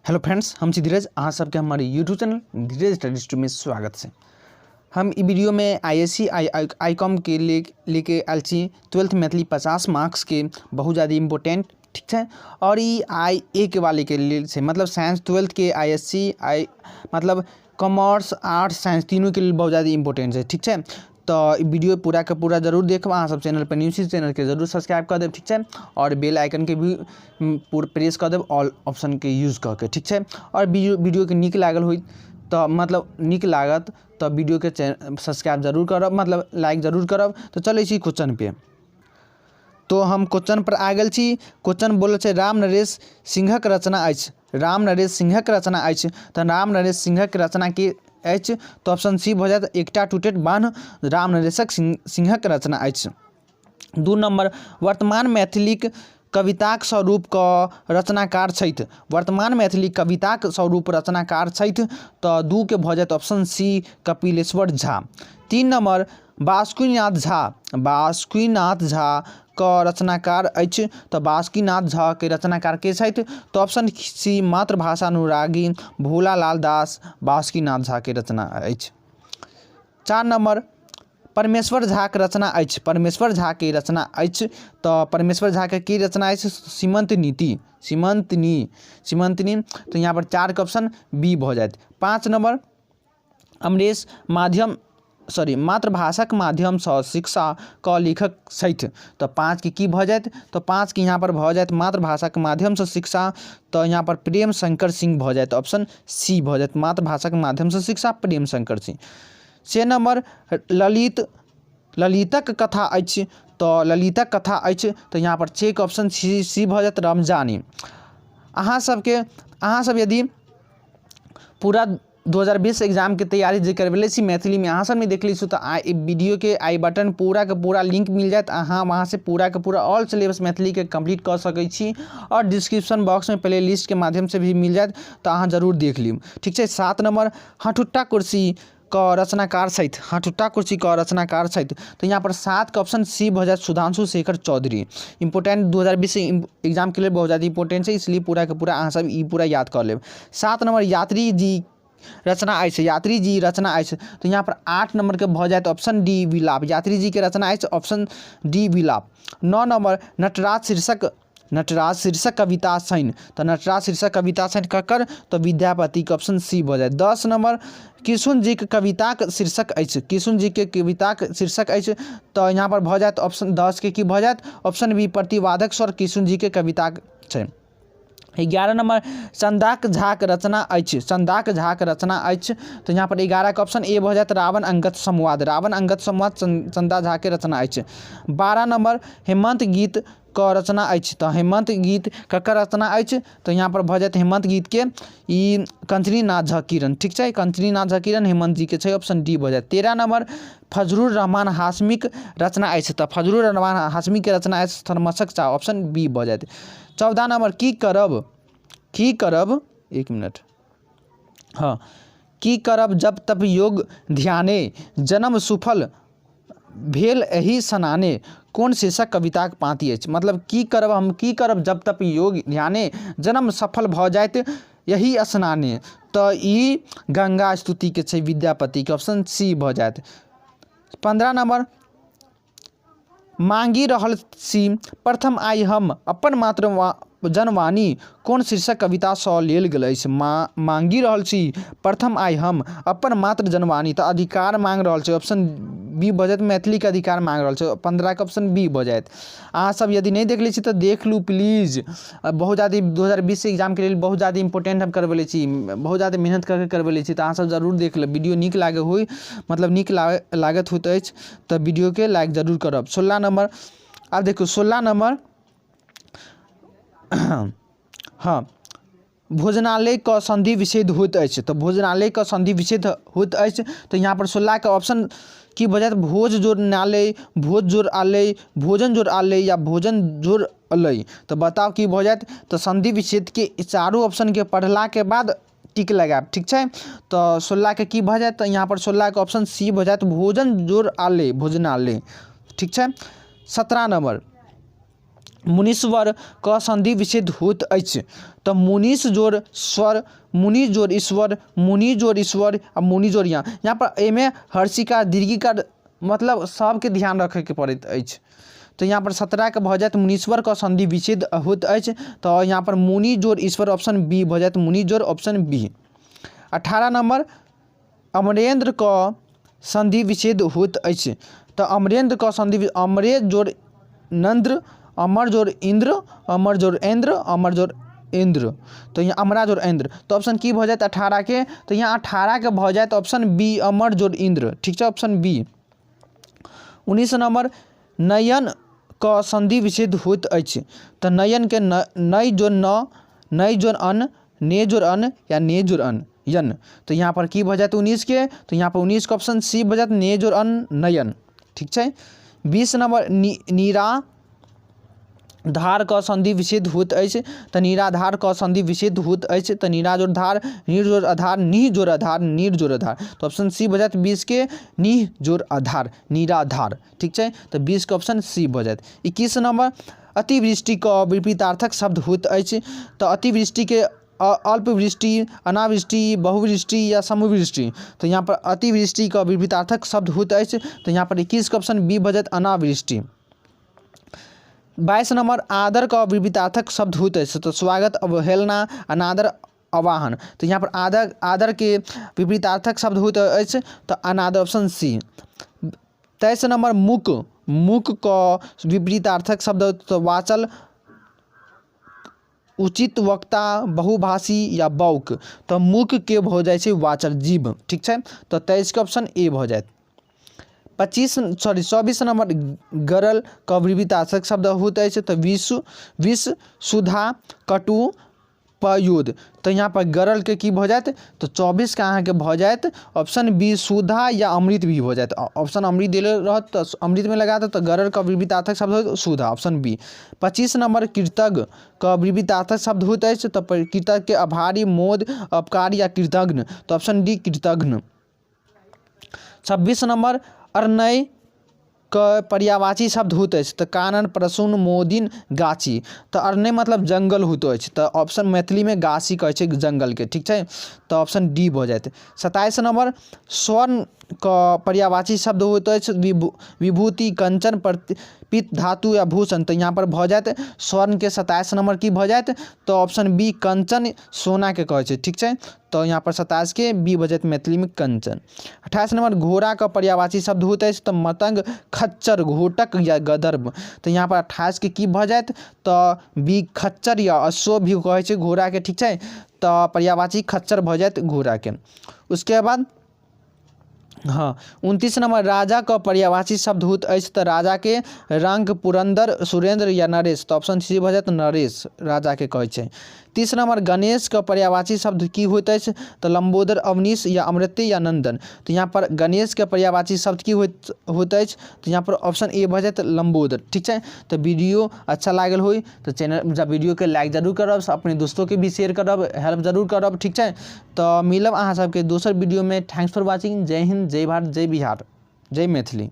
Hello friends, हम छी धीरज। अहाँ सबके हमारे यूट्यूब चैनल धीरज स्टडी में स्वागत है। हम ई वीडियो में आईएससी आईकॉम के लेके आयल छी 12th मैथिली 50 मार्क्स के बहुत ज़्यादा इम्पोर्टेंट, ठीक है। और ई आई ए के वाले के लिए से मतलब साइंस 12th के आईएससी मतलब कॉमर्स आर्ट्स साइंस तीनों के लिए बहुत ज़्यादा इम्पोर्टेंट है, ठीक है। तो वीडियो पूरा का पूरा जरूर देखब। अहाँ सब चैनल पर न्यू छी, चैनल के जरूर सब्सक्राइब कर देव, ठीक है। और बेल आइकन के भी प्रेस कर देव ऑल ऑप्शन के यूज़ करके, ठीक है। और वीडियो के निक लागल हुई तो मतलब निक लागत तो वीडियो के सब्सक्राइब जरूर करब, मतलब लाइक जरूर करब। तो चले छी क्वेश्चन पे। तो हम क्वेश्चन पर आ गए छी। क्वेश्चन बोल छै राम नरेश सिंहक रचना अछि। राम नरेश सिंहक रचना अछि। तो राम नरेश सिंहक रचना के अछि तो ऑप्शन सी भऽ जायत एकटा टूटैत बान्ह राम नरेशक सिंहक रचना अछि। 2 नंबर वर्तमान मैथिलीक कविताक स्वरूप क रचनाकार छथि। वर्तमान मैथिली कविताक स्वरूप रचनाकार छथि तो 2 के भऽ जायत option C Kapileshwar Jha. 3 number Basukinath Jha. Basukinath Jha क रचनाकार अछि तो बासुकीनाथ झा के रचनाकार के छथि तो ऑप्शन सी मातृभाषा अनुरागी भोलालाल दास बासुकीनाथ झा के रचना अछि। 4 नंबर परमेश्वर झा के रचना अछि। परमेश्वर झा के रचना अछि तो परमेश्वर झा के की रचना अछि सीमंत नीति। सीमंतनी तो यहाँ पर 4 के ऑप्शन बी भऽ जायत। 5 नंबर अमरेश मातृभाषाक माध्यम से शिक्षा क लेखक छथि तो 5 के की भऽ जायत तो 5 के यहाँ पर भऽ जायत मातृभाषाक माध्यम से शिक्षा तो यहाँ पर प्रेम शंकर सिंह भऽ जायत ऑप्शन सी भऽ जायत मातृभाषाक माध्यम से शिक्षा प्रेम शंकर सिंह। 6 नंबर ललितक कथा अछि तो ललितक कथा अछि तो यहाँ पर 6 के ऑप्शन सी भऽ जायत रमजानी। अहाँ सब यदि पूरा 2020 एग्जाम के तैयारी जे करबेले छी मैथिली में अहाँ सब नहीं देख ली तो वीडियो के आई बटन पूरा के पूरा लिंक मिल जात। अहाँ वहाँ से पूरा के पूरा ऑल सिलेबस मैथिली के कंप्लीट कर सकै छी और डिस्क्रिप्शन बॉक्स में प्ले लिस्ट के माध्यम से भी मिल जात तो अहाँ जरूर देख ली, ठीक है। 7 नंबर हठुट्टा कुर्सी क रचनाकार छथि। हठुट्टा कुर्सी क रचनाकार छथि तो यहाँ पर 7 का ऑप्शन सी भऽ जायत सुधांशु शेखर चौधरी। इंपोर्टेंट 2020 एग्जाम के लिए बहुत ज़्यादा इंपोर्टेंट है, इसलिए पूरा के पूरा अहाँ सब ई पूरा याद कर लेब। 7 नंबर यात्री जी रचना अछि। यात्री जी रचना अछि तो यहाँ पर 8 नंबर के भऽ जायत ऑप्शन डी विलाप। यात्री जी के रचना अछि ऑप्शन डी विलाप। 9 नंबर नटराज शीर्षक कविता सैन तो नटराज शीर्षक कविता सैन ककर तो विद्यापति के ऑप्शन सी भऽ जायत। 10 नंबर कृष्ण जी के कविताक शीर्षक अछि। कृष्ण जी के कविताक शीर्षक अछि तो यहाँ पर भऽ जायत ऑप्शन 10 के की भऽ जायत ऑप्शन बी प्रतिवादक स्वर कृष्ण जी के कविताक छै। 11 नंबर चंदाक झा के रचना अछि। चंदाक झा के रचना अछि तो यहाँ पर 11 का ऑप्शन ए भऽ जायत रावण अंगद संवाद। रावण अंगद संवाद चंदा झा के रचना अछि। 12 नंबर हेमंत गीत क रचना अछि तो हेमंत गीत ककर रचना अछि तो यहाँ पर भऽ जायत हेमंत गीत के ई कंचनी नाथ झा किरण, ठीक है। कंचनी नाथ झा किरण हेमंत जी के छै ऑप्शन डी भऽ जायत। 13 नंबर फजलुर रहमान हाशमीक रचना अछि तो फजलुर रहमान हाशमी के रचना अछि थर्मसक चा ऑप्शन बी भऽ जायत। 14 नंबर की करब 1 मिनट हाँ की करब जब तब योग ध्याने जन्म सुफल भेल एहि सनाने कौन शीर्षक कविताक पाँति अछि। मतलब की करब जब तक योग ध्याने जन्म सफल भऽ जायत यही स्नाने तो ई गंगा स्तुति के छै विद्यापति के ऑप्शन सी भऽ जायत। 15 नंबर मांगी रहल छी प्रथम आई हम अपन मात्र जनवाणी कौन शीर्षक कविता सँ लेल गेल अछि। मांगी रहल छी प्रथम आई हम अपन मात्र जनवाणी तो अधिकार मांग रहल छै ऑप्शन बी भऽ जायत मैथिली के अधिकार मांग रहल छै 15 के ऑप्शन बी भऽ जायत। अहाँ सब यदि नहीं देख लै छी तो देख लू प्लीज़। बहुत ज़्यादा 2020 एग्जाम के लिए बहुत ज़्यादा इंपोर्टेंट हम करबेले छी, बहुत ज़्यादा मेहनत करके करबेले छी तो अहाँ सब जरूर देख लेब। वीडियो निक लागे हुई मतलब निक लागत होइत अछि तो वीडियो के लाइक जरूर करब। 16 नंबर अब देखो 16 नंबर हाँ भोजनालय का संधि विच्छेद होइत अछि तो भोजनालय का संधि विच्छेद होइत अछि तो यहाँ पर 16 का ऑप्शन की भऽ जायत भोज जोड़ नालय भोज जोड़ आलय भोजन जोड़ आलय या भोजन जोड़ अलय। तो बताओ की भऽ जायत तो संधि विच्छेद के चारों ऑप्शन के पढ़ला के बाद टिक लगायब, ठीक है। तो 16 के की भऽ जायत तो यहाँ पर 16 के ऑप्शन सी भऽ जायत भोजन जोड़ आलय भोजनालय, ठीक है। 17 नंबर मुनीश्वर क संधि विच्छेद होत अछि। तो मुनीस जोड़ स्वर, मुनि जोड़ ईश्वर, मुनि जोड़ ईश्वर आ मुनि जोड़ यहाँ पर एमे हर्षिका दीर्घिकार मतलब सबके ध्यान रखे के पड़ैत अछि। तो यहाँ पर 17 के भ जायत मुनीश्वर क संधि विच्छेद होत अछि। तो यहाँ पर मुनि जोड़ ईश्वर ऑप्शन बी भ जायत, मुनि जोड़ ऑप्शन बी। 18 नंबर अमरेंद्र क संधि विच्छेद होत अछि। तो अमरेंद्र क संधि अमरे जोड़ नंद्र, अमर जोड़ इंद्र, अमर जोड़ इंद्र, अमर जोड़ इंद्र। तो यहाँ अमरा जोड़ इंद्र। तो ऑप्शन की भ जायत 18 के, तो यहाँ 18 के भ जायत ऑप्शन बी अमर जोड़ इंद्र। ठीक है, ऑप्शन बी। 19 नंबर नयन क संधि विच्छेद होत अछि। तो नयन के नय जोड़ न, नय जोड़ अन, ने जोड़ अन या ने जोड़ अन यन। तो यहाँ पर की भ जायत 19 के, तो यहाँ पर 19 के ऑप्शन सी भ जायत ने जोड़ अन नयन। ठीक है। 20 नंबर नीरा धार क संधि विच्छेद होत अछि। तो नीराधार क संधि विच्छेद होत अछि। तो नीरा जोड़ धार, नीर जोड़ आधार, निह जोड़ आधार, नीर जोड़ आधार। तो ऑप्शन सी भ जायत 20 के निह जोड़ आधार, नीराधार। ठीक है, तो 20 के ऑप्शन सी भ जायत। 21 नंबर अतिवृष्टि क विपरीतार्थक शब्द होत अछि। तो अतिवृष्टि के अल्पवृष्टि, अनावृष्टि, बहुवृष्टि या समवृष्टि। तो यहाँ पर अतिवृष्टि का विपरीतार्थक शब्द होता है। तो यहाँ पर 21 का ऑप्शन बी बजत अनावृष्टि। 22 नंबर आदर का विपरीतार्थक शब्द होता है। तो स्वागत, अवहेलना, अनादर, आवाहन। तो यहाँ पर आदर के विपरीतार्थक शब्द होता है तो अनादर, ऑप्शन सी। 23 नंबर मुक का विपरीतार्थक शब्द तो वाचल, उचित वक्ता, बहुभाषी या बौक। तो मुख के हो जाए वाचल, जीभ। ठीक है, तो 23 का ऑप्शन ए हो जाए। 24 नंबर गरल का विपरीतार्थक शब्द होता है तो विष, सुधा, कटु, पयोद। तो यहाँ पर गरल के की हो जाए तो 24 का अहाँ के भ जाए ऑप्शन बी सुधा या अमृत भी हो जाए। ऑप्शन अमृत दिले रहत तो अमृत में लगा तो गरल का विपरीतार्थक शब्द हो सुधा, ऑप्शन बी। 25 नंबर कृतज्ञ का विपरीतार्थक शब्द होता है तो कृतज्ञ के आभारी, मोद, अपकारी या कृतज्ञ। तो ऑप्शन डी कृतज्ञ। 26 नंबर अर्नय का पर्यायवाची शब्द होता है तो कानन, प्रसून, मोदिन, गाछी। तो अर्नय मतलब जंगल होता है तो ऑप्शन मैथिली में गाछी कहे जंगल के। ठीक है, तो ऑप्शन डी हो जाते। 27 नंबर स्वर्ण का पर्यायवाची शब्द होता है विभूति, कंचन, पित्त, धातु या भूषण। तो यहाँ पर भ जाते स्वर्ण के 27 नंबर की भ जाते तो ऑप्शन बी कंचन, सोना के कहे। ठीक है, तो यहाँ पर 27 के बी भ जाते मैथिली में कंचन। 28 नंबर घोड़ा का पर्यायवाची शब्द होता है तो मतंग, खच्चर, घोटक या गदर्भ। तो यहाँ पर 28 के की भ जाते तो बी खच्चर या अश्व भी कहे घोड़ा के। ठीक है, तो पर्यायवाची खच्चर भ जाते घोड़ा के। उसके बाद हाँ 29 नंबर राजा का पर्यायवाची शब्द होता है तो राजा के रंग, पुरंदर, सुरेंद्र या नरेश। तो ऑप्शन सी भ जाते नरेश राजा के कहे। 30 नंबर गणेश का पर्यायवाची शब्द की होता है तो लंबोदर, अवनीश या अमृत्य या नंदन। तो यहाँ पर गणेश का पर्यायवाची शब्द की होता है तो यहाँ पर ऑप्शन ए भ जाते लंबोदर। ठीक है, तो वीडियो अच्छा लागल हो तो चैनल जब वीडियो के लाइक जरूर करब, अपने दोस्तों के भी शेयर करब, हेल्प जरूर करब। ठीक है, तो मिलब अहाँ सबके दोसर वीडियो में। Thanks for watching. जय हिंद, जय भारत, जय बिहार, जय मैथिली।